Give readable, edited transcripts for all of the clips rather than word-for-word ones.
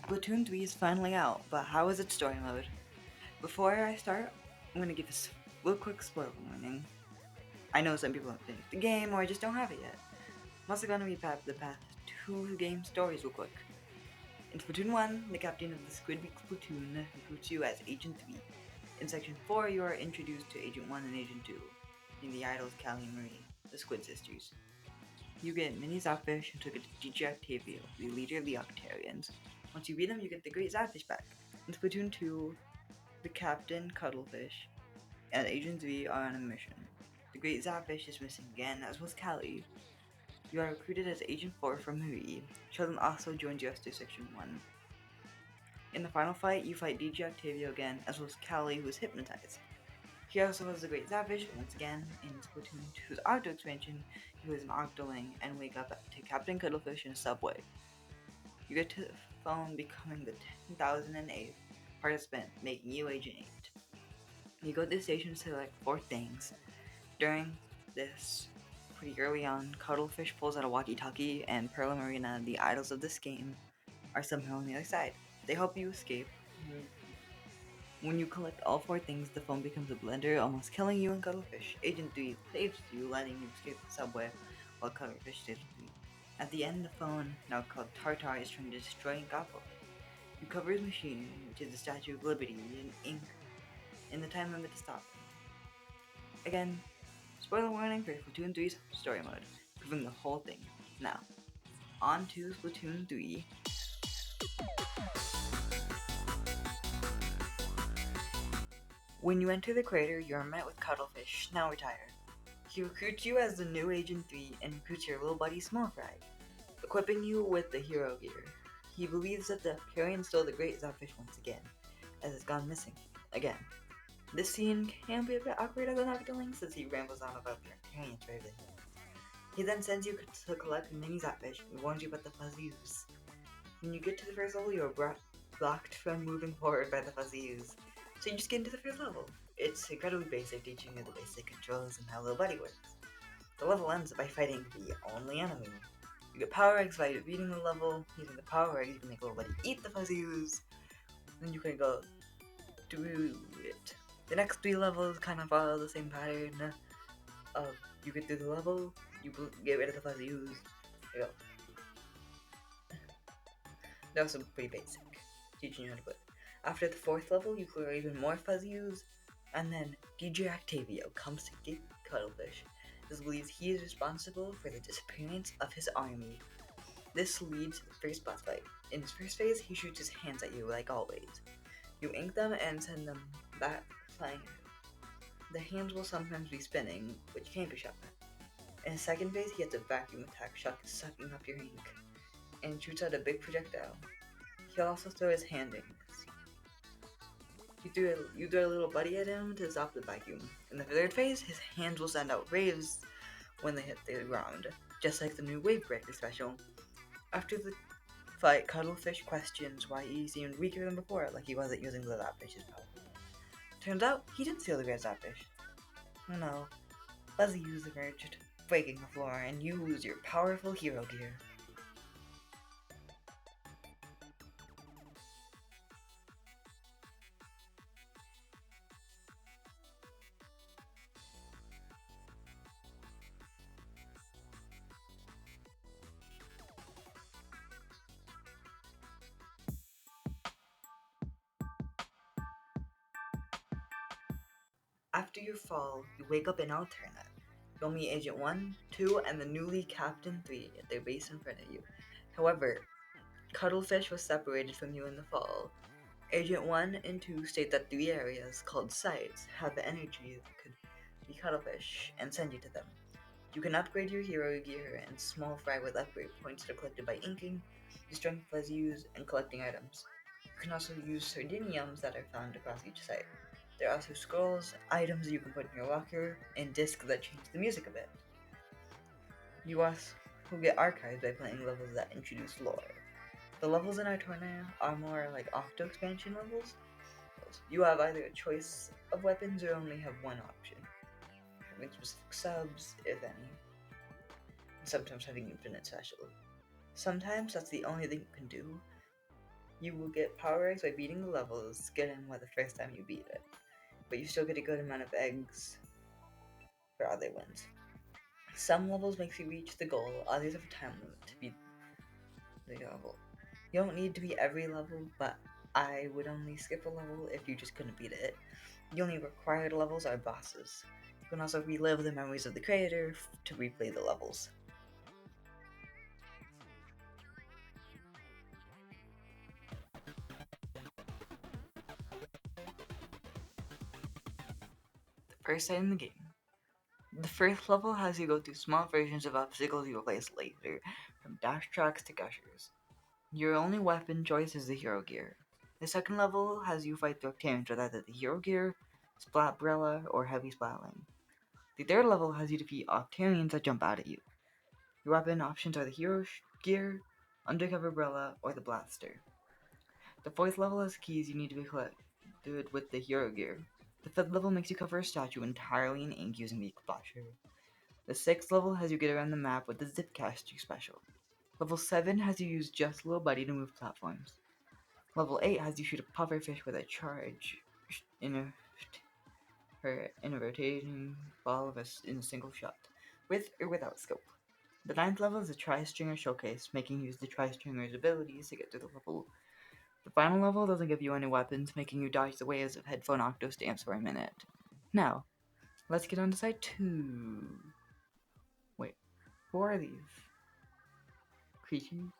Splatoon 3 is finally out, but how is its story mode? Before I start, I'm going to give a real quick spoiler warning. I know some people haven't finished the game or just don't have it yet. I'm also going to recap the past 2 game stories real quick. In Splatoon 1, the captain of the Squid Week platoon recruits you as Agent 3. In Section 4, you are introduced to Agent 1 and Agent 2, being the idols Callie and Marie, the Squid sisters. You get Mini Zapfish and took it to DJ Octavio, the leader of the Octarians. Once you beat him, you get the Great Zapfish back. In Splatoon 2, the Captain, Cuttlefish, and Agent 3 are on a mission. The Great Zapfish is missing again, as was Callie. You are recruited as Agent 4 from Marie. Sheldon also joins you after Section 1. In the final fight, you fight DJ Octavio again, as well as Callie, who is hypnotized. He also has the Great Zapfish once again in Splatoon 2's Octo expansion. He was an Octoling and wake up to Captain Cuttlefish in a subway. You get to the phone, becoming the 10,008th participant, making you Agent 8. You go to the station to select 4 things. During this, pretty early on, Cuttlefish pulls out a walkie-talkie, and Pearl and Marina, the idols of this game, are somehow on the other side. They help you escape. When you collect all 4 things, the phone becomes a blender, almost killing you and Cuttlefish. Agent 3 saves you, letting you escape the subway, while Cuttlefish saves you. At the end, the phone, now called Tartar, is trying to destroy Gopal. You cover his machine, which is the Statue of Liberty, in ink, in the time limit to stop him. Again, spoiler warning for Splatoon 3's story mode, proving the whole thing. Now, on to Splatoon 3. When you enter the crater, you are met with Cuttlefish, now retired. He recruits you as the new Agent 3 and recruits your little buddy Small Fry, equipping you with the hero gear. He believes that the Carrion stole the Great Zapfish once again, as it's gone missing again. This scene can be a bit awkward as an Octoling since he rambles on about the Carrion bravely. He then sends you to collect Mini Zapfish and warns you about the Fuzzies. When you get to the first level, you are blocked from moving forward by the Fuzzies, so you just get into the first level. It's incredibly basic, teaching you the basic controls and how Little Buddy works. The level ends by fighting the only enemy. You get power eggs by beating the level. Using the power eggs, you can make Little Buddy eat the Fuzzies. Then you can go do it. The next 3 levels kind of follow the same pattern. You get through the level, you get rid of the Fuzzies. There you go. They're also pretty basic, teaching you how to play. After the 4th level, you clear even more Fuzzies, and then DJ Octavio comes to get Cuttlefish, as believes he is responsible for the disappearance of his army. This leads to the first boss fight. In his first phase, he shoots his hands at you like always. You ink them and send them back flying. The hands will sometimes be spinning, which can't be shot at. In his second phase, he has a vacuum attack, sucking up your ink, and shoots out a big projectile. He'll also throw his hand in this. You throw a little buddy at him to stop the vacuum. In the third phase, his hands will send out waves when they hit the ground, just like the new Wave Breaker special. After the fight, Cuttlefish questions why he seemed weaker than before, like he wasn't using the Zapfish's power. Turns out, he didn't steal the Great Zapfish. Oh no. Fuzzies emerged, breaking the floor, and use your powerful hero gear. After your fall, you wake up in Alterna. You'll meet Agent 1, 2, and the newly Captain 3 at their base in front of you. However, Cuttlefish was separated from you in the fall. Agent 1 and 2 state that 3 areas, called sites, have energy that could be Cuttlefish and send you to them. You can upgrade your hero gear and small fry with upgrade points that are collected by inking, destroying fuzzies, and collecting items. You can also use sardiniums that are found across each site. There are also scrolls, items you can put in your locker, and discs that change the music a bit. You also get archives by playing levels that introduce lore. The levels in Alterna are more like Octo expansion levels. You have either a choice of weapons or only have one option, having specific subs, if any, and sometimes having infinite special. Sometimes that's the only thing you can do. You will get power eggs by beating the levels, getting one the first time you beat it, but you still get a good amount of eggs for other ones. Some levels make you reach the goal, others have a time limit to beat the level. You don't need to beat every level, but I would only skip a level if you just couldn't beat it. The only required levels are bosses. You can also relive the memories of the creator to replay the levels. The first site in the game. The first level has you go through small versions of obstacles you will face later, from dash tracks to gushers. Your only weapon choice is the hero gear. The second level has you fight through Octarians with either the hero gear, Splatbrella, or heavy splatling. The third level has you defeat Octarians that jump out at you. Your weapon options are the hero gear, undercover brella, or the blaster. The fourth level has keys you need to be collected with the hero gear. The fifth level makes you cover a statue entirely in ink using the splasher. The sixth level has you get around the map with the Zipcaster special. Level 7 has you use just a little buddy to move platforms. Level 8 has you shoot a pufferfish with a charge in a rotating ball in a single shot, with or without scope. The ninth level is a Tri-Stringer showcase, making you use the Tri-Stringer's abilities to get through the level. The final level doesn't give you any weapons, making you dodge the waves of headphone octo stamps for a minute. Now, let's get on to side 2. Wait, who are these creatures?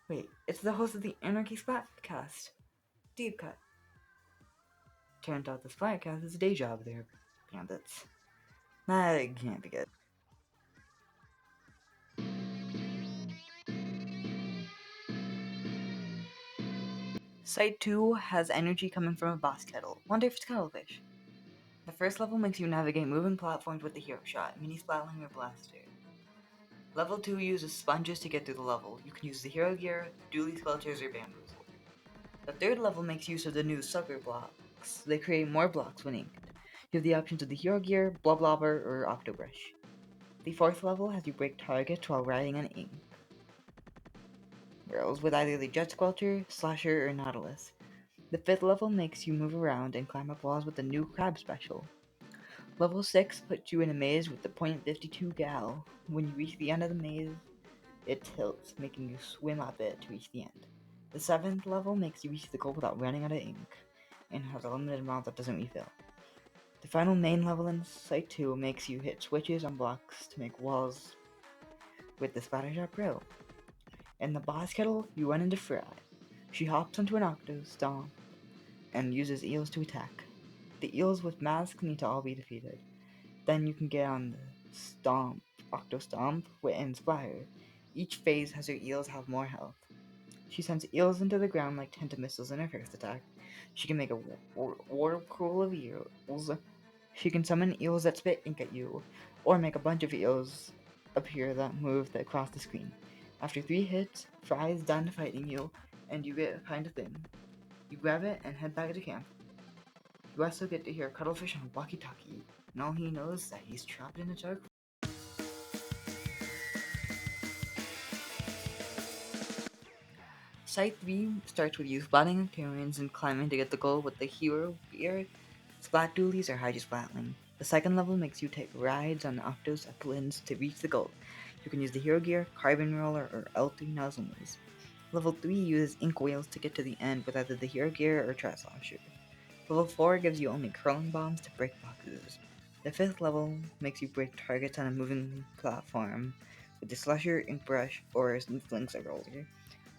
Wait, it's the host of the Anarchy Splatcast, Deep Cut. Turns out the Splatcast is a day job there, bandits. That can't be good. Site 2 has energy coming from a boss kettle. Wonder if it's cuttlefish. The first level makes you navigate moving platforms with the hero shot, mini splatling, or blaster. Level 2 uses sponges to get through the level. You can use the hero gear, dually squelchers, or bamboozle. The third level makes use of the new sucker blocks. They create more blocks when inked. You have the options of the hero gear, bloblobber, or octobrush. The fourth level has you break targets while riding on ink rails with either the jet squelcher, slasher, or nautilus. The fifth level makes you move around and climb up walls with the new crab special. Level 6 puts you in a maze with the .52 gal. When you reach the end of the maze, it tilts, making you swim up it to reach the end. The 7th level makes you reach the goal without running out of ink, and has a limited amount that doesn't refill. The final main level in Site 2 makes you hit switches on blocks to make walls with the Splattershot Pro. In the boss kettle, you run into Fry. She hops onto an Octo Stomp and uses eels to attack. The eels with masks need to all be defeated. Then you can get on the Stomp, Octo Stomp, and Splatter. Each phase has her eels have more health. She sends eels into the ground like Tenta missiles in her first attack. She can make a whirlpool of eels. She can summon eels that spit ink at you, or make a bunch of eels appear that move across the screen. After 3 hits, Fry is done fighting you, and you get a kind of thing. You grab it and head back to camp. You also get to hear Cuttlefish on walkie-talkie, and all he knows is that he's trapped in a dark. Site 3 starts with you spotting Octarians and climbing to get the goal with the hero gear, Splat Dualies, or Hydra Splatling. The second level makes you take rides on Octos Zeppelins to reach the goal. You can use the hero gear, Carbon Roller, or L3 Nozzle Moves. Level 3 uses ink whales to get to the end with either the hero gear or Tri-Slasher. Level 4 gives you only curling bombs to break boxes. The 5th level makes you break targets on a moving platform with the slasher, ink brush, or flinks roller.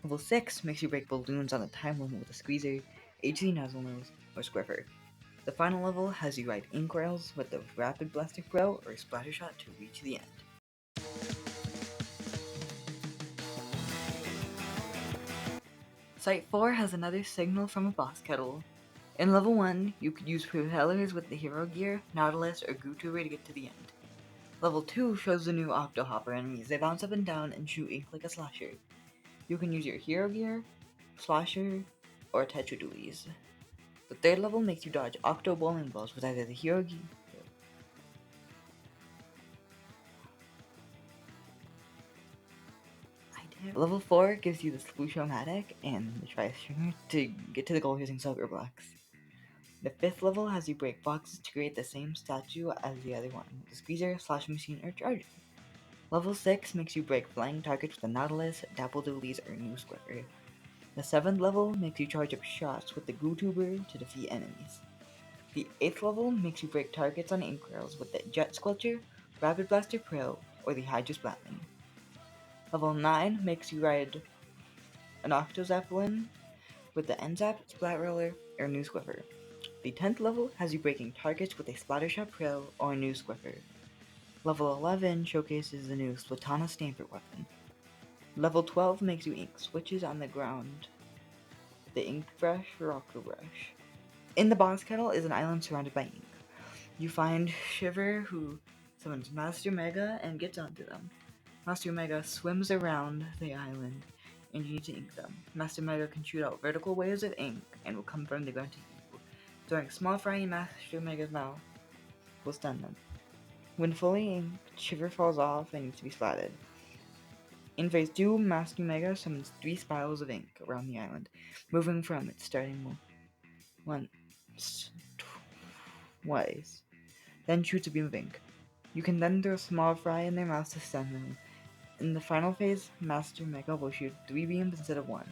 Level 6 makes you break balloons on a time limit with a squeezer, HC nozzle nose, or squiffer. The final level has you ride ink rails with the rapid blaster pro or splatter shot to reach the end. Site 4 has another signal from a boss kettle. In level 1, you could use propellers with the hero gear, Nautilus, or Gutuber to get to the end. Level 2 shows the new Octohopper enemies. They bounce up and down and shoot ink like a slasher. You can use your hero gear, slasher, or tetradulies. The 3rd level makes you dodge Octo bowling balls with either the hero gear. Level 4 gives you the Splooshomatic and the Tri-Stringer to get to the goal using Silver Blocks. The 5th level has you break boxes to create the same statue as the other one, the Squeezer, Slash Machine, or Charger. Level 6 makes you break flying targets with the Nautilus, Dapple Doolies, or New Squiffer. The 7th level makes you charge up shots with the Gutuber to defeat enemies. The 8th level makes you break targets on ink rails with the Jet Squelcher, Rapid Blaster Pro, or the Hydra Splatling. Level 9 makes you ride an Octo Zeppelin with the N-Zap, Splat Roller, or New Squiffer. The 10th level has you breaking targets with a Splattershot Pro or a New Squiffer. Level 11 showcases the new Splatoon Stamper weapon. Level 12 makes you ink switches on the ground, the ink brush or Octo Brush. In the boss kettle is an island surrounded by ink. You find Shiver, who summons Master Mega and gets onto them. Master Mega swims around the island, and you need to ink them. Master Mega can shoot out vertical waves of ink and will come from the ground to you. Throwing small fry in Master Mega's mouth will stun them. When fully inked, Shiver falls off and needs to be splatted. In phase 2, Master Mega summons 3 spirals of ink around the island, moving from its starting once, twice, then shoots a beam of ink. You can then throw a small fry in their mouths to stun them. In the final phase, Master Mega will shoot 3 beams instead of 1.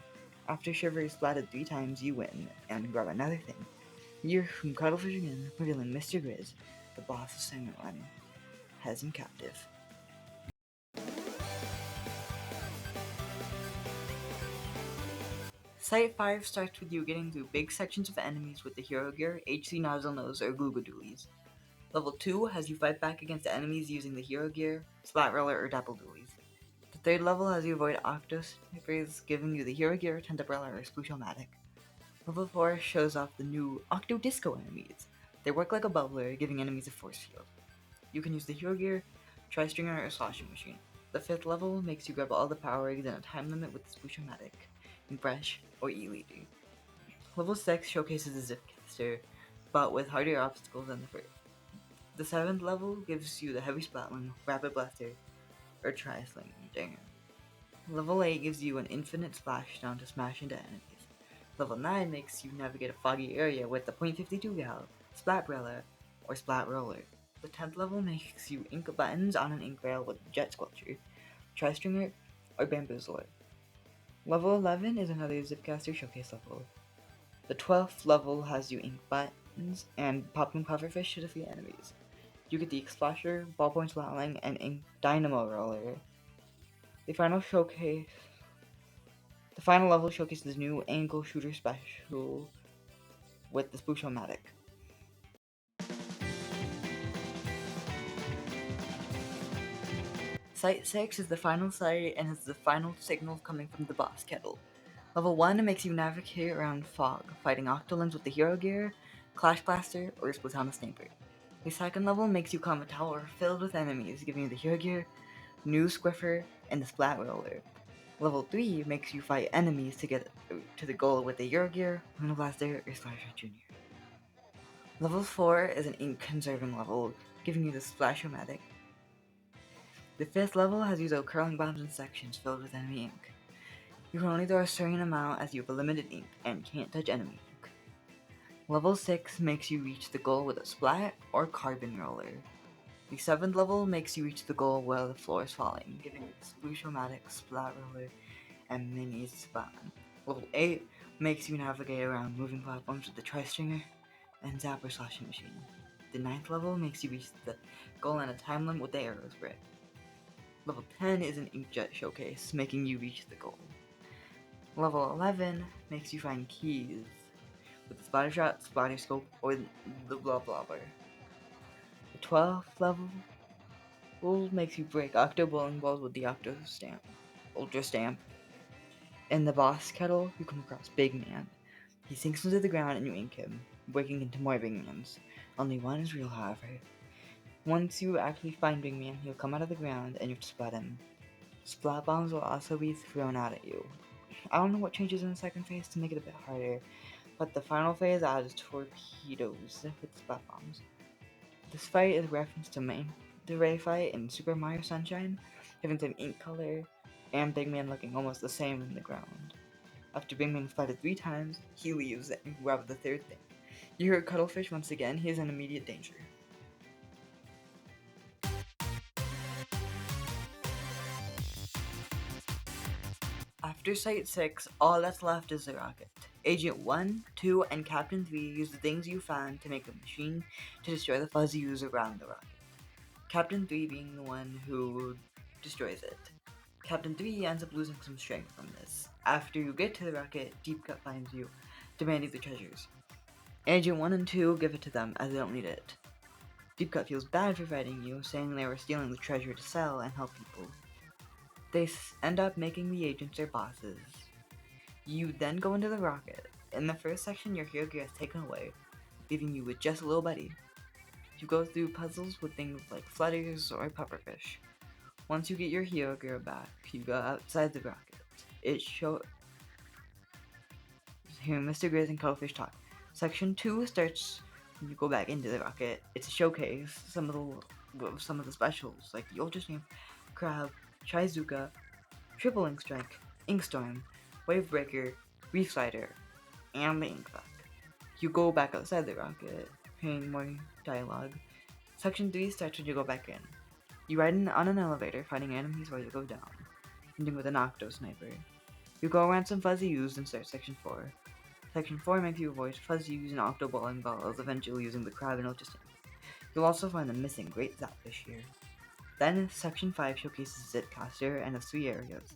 After Shiver is splatted 3 times, you win, and grab another thing. You're from Cuddlefish again, revealing Mr. Grizz, the boss of Segment 1, has him captive. Site 5 starts with you getting through big sections of enemies with the hero gear, HC Nozzle Nose, or Googadoolies. Level 2 has you fight back against enemies using the hero gear, Splat Roller, or Dapple Doolies. The 3rd level has you avoid Octos Snipers, giving you the hero gear, Tent Umbrella, or Sploosh-O-Matic. Level 4 shows off the new Octo Disco enemies. They work like a bubbler, giving enemies a force field. You can use the hero gear, Tri-Stringer, or Slashing Machine. The 5th level makes you grab all the power eggs in a time limit with the Sploosh-O-Matic, Brush, or E-Leader. Level 6 showcases the Zipcaster, but with harder obstacles than the first. The 7th level gives you the Heavy Splatling, Rapid Blaster, or Tri-Slinger. Level 8 gives you an infinite splashdown to smash into enemies. Level 9 makes you navigate a foggy area with the .52 gal, Splatbrella, or Splat Roller. The 10th level makes you ink buttons on an ink rail with Jet Squelcher, Tri-Stringer, or Bamboozler. Level 11 is another Zipcaster showcase level. The 12th level has you ink buttons and popping pufferfish to defeat enemies. You get the Ink Splasher, Ballpoint Splatling, and Ink Dynamo Roller. The final level showcases new Angle Shooter Special with the Sploosh-O-Matic. Site 6 is the final site and is the final signal coming from the boss kettle. Level 1 makes you navigate around fog, fighting Octolins with the hero gear, Clash Blaster, or Splatoon Sniper. The 2nd level makes you climb a tower filled with enemies, giving you the hero gear, New Squiffer, and the Splat Roller. Level 3 makes you fight enemies to get to the goal with the hero gear, Luna Blaster, or Slasher Jr. Level 4 is an ink conserving level, giving you the Splash-O-Matic. The 5th level has you throw curling bombs in sections filled with enemy ink. You can only throw a certain amount as you have a limited ink and can't touch enemy ink. Level 6 makes you reach the goal with a Splat or Carbon Roller. The 7th level makes you reach the goal while the floor is falling, giving you the Sploosh-O-Matic, Splat Roller, and Mini Splat. Level 8 makes you navigate around moving platforms with the Tri-Stringer, and Zapper Slashing Machine. The 9th level makes you reach the goal in a time limit with the arrows brick. Level 10 is an Inkjet Showcase, making you reach the goal. Level 11 makes you find keys with the Splatter Shot, Splatter Scope, or the Blah Blah Bar. The 12th level makes you break Octo Bowling Balls with the Ultra Stamp. In the boss kettle, you come across Big Man. He sinks into the ground and you ink him, breaking into more Big Mans. Only one is real, however. Once you actually find Big Man, he'll come out of the ground and you have to splat him. Splat bombs will also be thrown out at you. I don't know what changes in the second phase to make it a bit harder, but the final phase adds torpedoes with splat bombs. This fight is a reference to the Ray fight in Super Mario Sunshine, having the same ink color, and Big Man looking almost the same in the ground. After Big Man fighted 3 times, he leaves and grabs the 3rd thing. You hear Cuttlefish once again, he is in immediate danger. After Site 6, all that's left is the rocket. Agent 1, 2, and Captain 3 use the things you found to make a machine to destroy the fuzzy ooze around the rocket. Captain 3 being the one who destroys it. Captain 3 ends up losing some strength from this. After you get to the rocket, Deep Cut finds you, demanding the treasures. Agent 1 and 2 give it to them as they don't need it. Deep Cut feels bad for fighting you, saying they were stealing the treasure to sell and help people. They end up making the agents their bosses. You then go into the rocket. In the first section, your hero gear is taken away, leaving you with just a little buddy. You go through puzzles with things like flutters or pufferfish. Once you get your hero gear back, you go outside the rocket. Hearing Mr. Grizz and Cuttlefish talk. Section 2 starts when you go back into the rocket. It's a showcase, some of the specials, like the Ultra Stamp, Crab, Trizuka, Triple Ink Strike, Inkstorm, Wave Breaker, Reef Slider, and the Ink Buck. You go back outside the rocket, hearing more dialogue. Section 3 starts when you go back in. You ride on an elevator, fighting enemies while you go down, ending with an Octo Sniper. You go around some fuzzy ooze and start Section 4. Section 4 makes you avoid fuzzy ooze and Octo Bowling Balls, eventually using the Crab and Ultra Stamp. You'll also find the missing Great Zapfish here. Then Section 5 showcases Zitcaster and has 3 areas.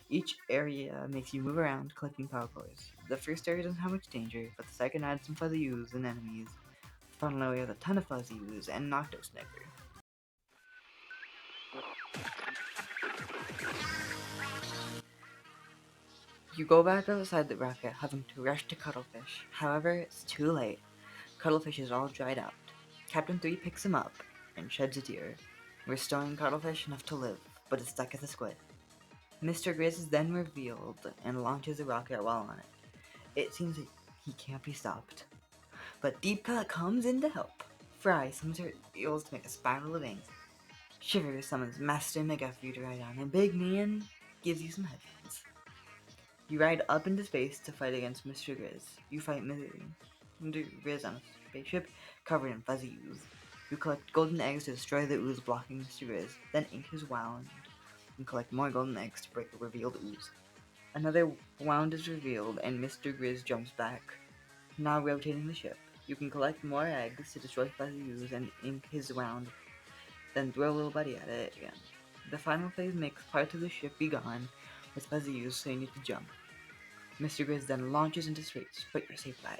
Each area makes you move around, collecting power cores. The first area doesn't have much danger, but the second adds some fuzzy ooze and enemies. The final area has a ton of fuzzy ooze and an Octo Sniper. You go back outside the rocket, having to rush to Cuttlefish. However, it's too late. Cuttlefish is all dried out. Captain 3 picks him up and sheds a tear, restoring Cuttlefish enough to live, but is stuck as a squid. Mr. Grizz is then revealed and launches a rocket while on it. It seems that he can't be stopped. But Deep Cut comes in to help. Fry summons her eels to make a spiral of ink. Shiver summons Master Mega for you to ride on, and Big Man gives you some headphones. You ride up into space to fight against Mr. Grizz. You fight Mr. Grizz on a spaceship covered in fuzzy ooze. You collect golden eggs to destroy the ooze blocking Mr. Grizz, then ink his wound and collect more golden eggs to break the revealed ooze. Another wound is revealed and Mr. Grizz jumps back, now rotating the ship. You can collect more eggs to destroy fuzzy ooze and ink his wound, then throw a little buddy at it again. The final phase makes parts of the ship be gone with fuzzy ooze, so you need to jump. Mr. Grizz then launches into space, but you're saved by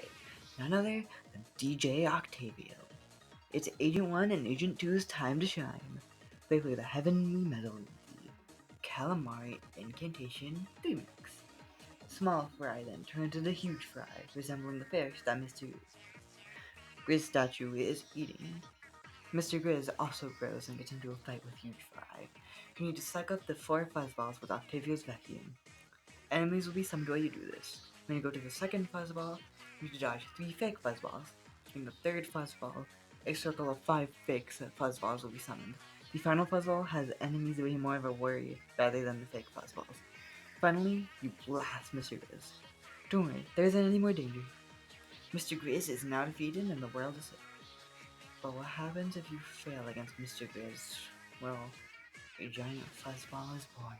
none other than DJ Octavio. It's Agent 1 and Agent 2's time to shine. They play the Heavenly Melody, Calamari Incantation Remix. Small Fry then turns into Huge Fry, resembling the fish that Mr. Grizz statue is eating. Mr. Grizz also grows and gets into a fight with Huge Fry. You need to suck up the 4 fuzzballs with Octavio's vacuum. Enemies will be summoned while you do this. When you go to the second fuzzball, you need to dodge 3 fake fuzzballs. During the third fuzzball, a circle of 5 fake fuzzballs will be summoned. The final fuzzball has enemies way more of a worry rather than the fake fuzzballs. Finally, you blast Mr. Grizz. Don't worry, there isn't any more danger. Mr. Grizz is now defeated and the world is safe. But what happens if you fail against Mr. Grizz? Well, a giant fuzzball is born.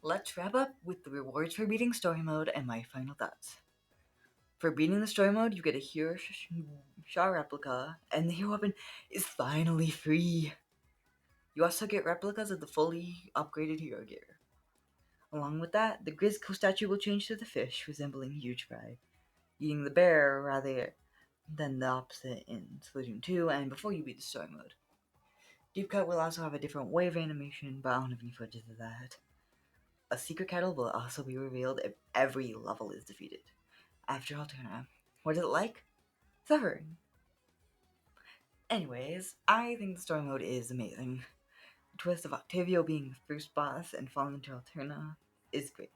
Let's wrap up with the rewards for beating story mode and my final thoughts. For beating the story mode, you get a hero Shaw replica, and the hero weapon is finally free. You also get replicas of the fully upgraded hero gear. Along with that, the Grizzco statue will change to the fish, resembling Huge Fry, eating the bear rather than the opposite in Splatoon 2 and before you beat the story mode. Deep Cut will also have a different wave animation, but I don't have any footage of that. A secret kettle will also be revealed if every level is defeated. After Alterna, what is it like? Suffering. Anyways, I think the story mode is amazing. The twist of Octavio being the first boss and falling into Alterna is great.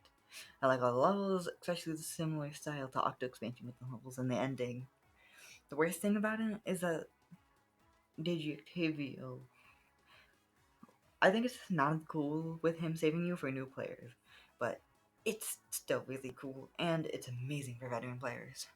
I like all the levels, especially the similar style to Octo expansion with the levels and the ending. The worst thing about it is that Digi Octavio, I think it's not cool with him saving you for new players, but it's still really cool and it's amazing for veteran players.